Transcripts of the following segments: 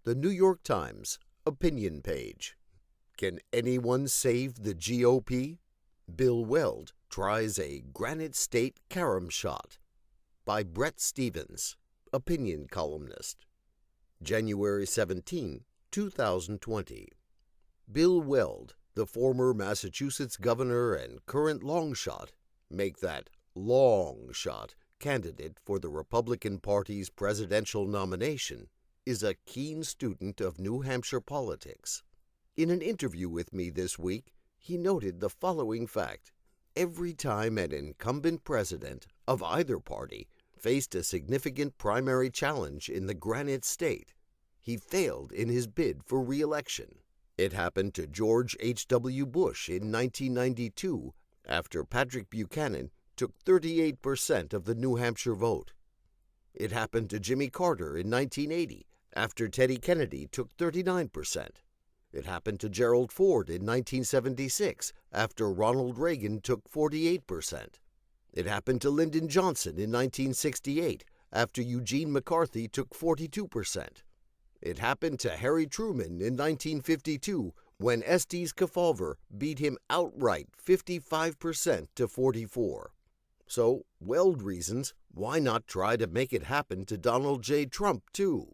The New York Times opinion page. Can anyone save the G.O.P? Bill Weld tries a Granite State carom shot. By Bret Stevens, opinion columnist. January 17, 2020. Bill Weld, the former Massachusetts governor and current long shot, make that long shot candidate for the Republican Party's presidential nomination, is a keen student of New Hampshire politics. In an interview with me this week, he noted the following fact. Every time an incumbent president of either party faced a significant primary challenge in the Granite State, he failed in his bid for re-election. It happened to George H.W. Bush in 1992 after Patrick Buchanan took 38% of the New Hampshire vote. It happened to Jimmy Carter in 1980 after Teddy Kennedy took 39%. It happened to Gerald Ford in 1976 after Ronald Reagan took 48%. It happened to Lyndon Johnson in 1968 after Eugene McCarthy took 42%. It happened to Harry Truman in 1952 when Estes Kefauver beat him outright 55% to 44%. So, Weld reasons, why not try to make it happen to Donald J. Trump, too?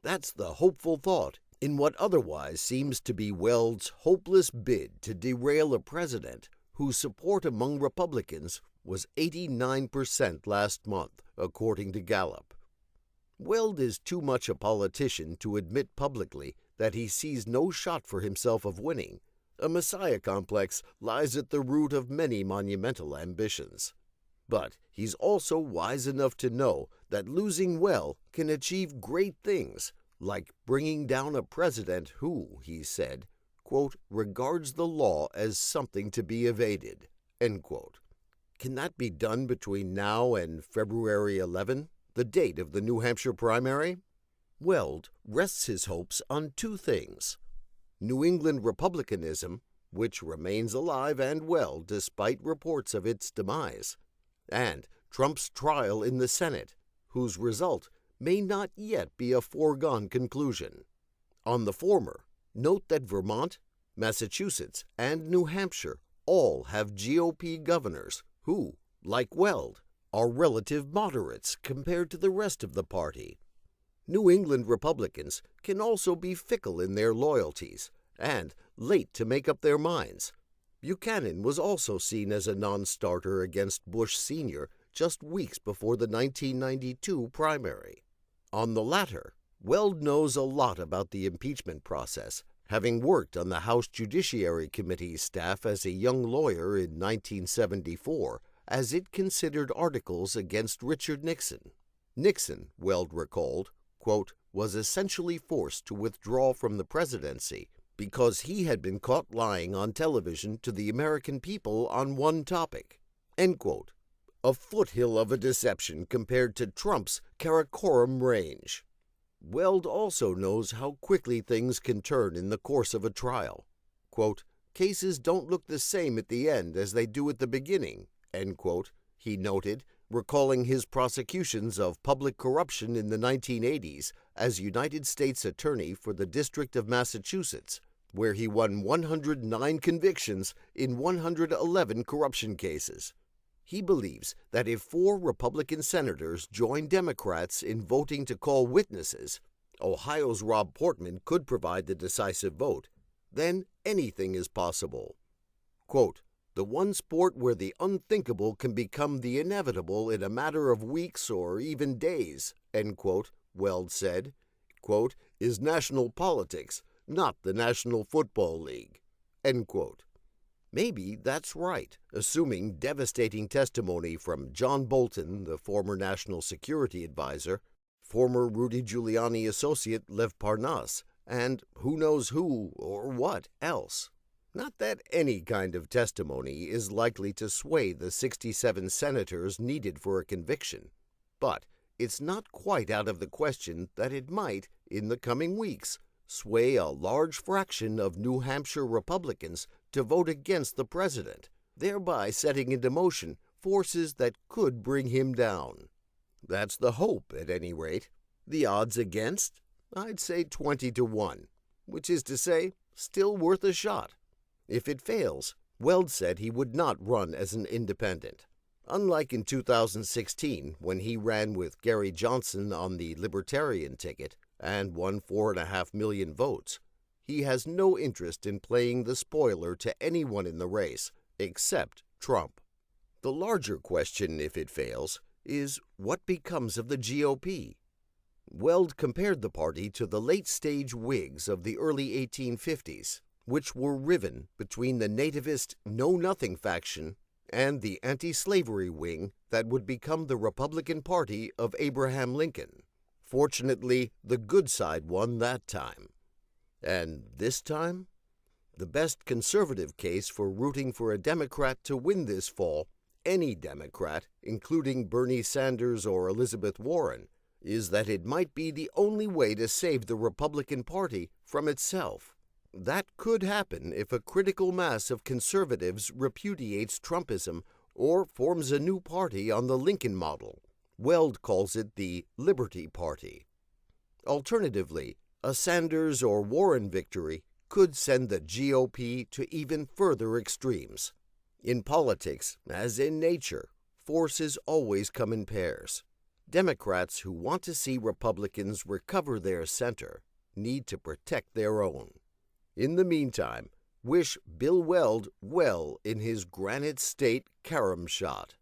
That's the hopeful thought in what otherwise seems to be Weld's hopeless bid to derail a president whose support among Republicans was 89% last month, according to Gallup. Weld is too much a politician to admit publicly that he sees no shot for himself of winning. A messiah complex lies at the root of many monumental ambitions. But he's also wise enough to know that losing well can achieve great things, like bringing down a president who, he said, quote, regards the law as something to be evaded, end quote. Can that be done between now and February 11, the date of the New Hampshire primary? Weld rests his hopes on two things: New England Republicanism, which remains alive and well despite reports of its demise, and Trump's trial in the Senate, whose result may not yet be a foregone conclusion. On the former, note that Vermont, Massachusetts, and New Hampshire all have GOP governors who, like Weld, are relative moderates compared to the rest of the party. New England Republicans can also be fickle in their loyalties and late to make up their minds. Buchanan was also seen as a non-starter against Bush Sr. just weeks before the 1992 primary. On the latter, Weld knows a lot about the impeachment process, having worked on the House Judiciary Committee's staff as a young lawyer in 1974 as it considered articles against Richard Nixon. Nixon, Weld recalled, quote, was essentially forced to withdraw from the presidency because he had been caught lying on television to the American people on one topic, end quote. A foothill of a deception compared to Trump's Karakoram range. Weld also knows how quickly things can turn in the course of a trial. Quote, cases don't look the same at the end as they do at the beginning, end quote, he noted, recalling his prosecutions of public corruption in the 1980s as United States Attorney for the District of Massachusetts, where he won 109 convictions in 111 corruption cases. He believes that if 4 Republican senators join Democrats in voting to call witnesses, Ohio's Rob Portman could provide the decisive vote, then anything is possible. Quote, the one sport where the unthinkable can become the inevitable in a matter of weeks or even days, end quote, Weld said, quote, is national politics, not the National Football League, end quote. Maybe that's right, assuming devastating testimony from John Bolton, the former National Security Advisor, former Rudy Giuliani associate Lev Parnas, and who knows who or what else. Not that any kind of testimony is likely to sway the 67 senators needed for a conviction, but it's not quite out of the question that it might, in the coming weeks, sway a large fraction of New Hampshire Republicans to vote against the president, thereby setting into motion forces that could bring him down. That's the hope, at any rate. The odds against? I'd say 20-1, which is to say, still worth a shot. If it fails, Weld said he would not run as an independent. Unlike in 2016, when he ran with Gary Johnson on the Libertarian ticket and won 4.5 million votes, he has no interest in playing the spoiler to anyone in the race, except Trump. The larger question, if it fails, is what becomes of the G.O.P.? Weld compared the party to the late-stage Whigs of the early 1850s, which were riven between the nativist Know-Nothing faction and the anti-slavery wing that would become the Republican Party of Abraham Lincoln. Fortunately, the good side won that time. And this time? The best conservative case for rooting for a Democrat to win this fall, any Democrat, including Bernie Sanders or Elizabeth Warren, is that it might be the only way to save the Republican Party from itself. That could happen if a critical mass of conservatives repudiates Trumpism or forms a new party on the Lincoln model. Weld calls it the Liberty Party. Alternatively, a Sanders or Warren victory could send the G.O.P. to even further extremes. In politics, as in nature, forces always come in pairs. Democrats who want to see Republicans recover their center need to protect their own. In the meantime, wish Bill Weld well in his Granite State carom shot.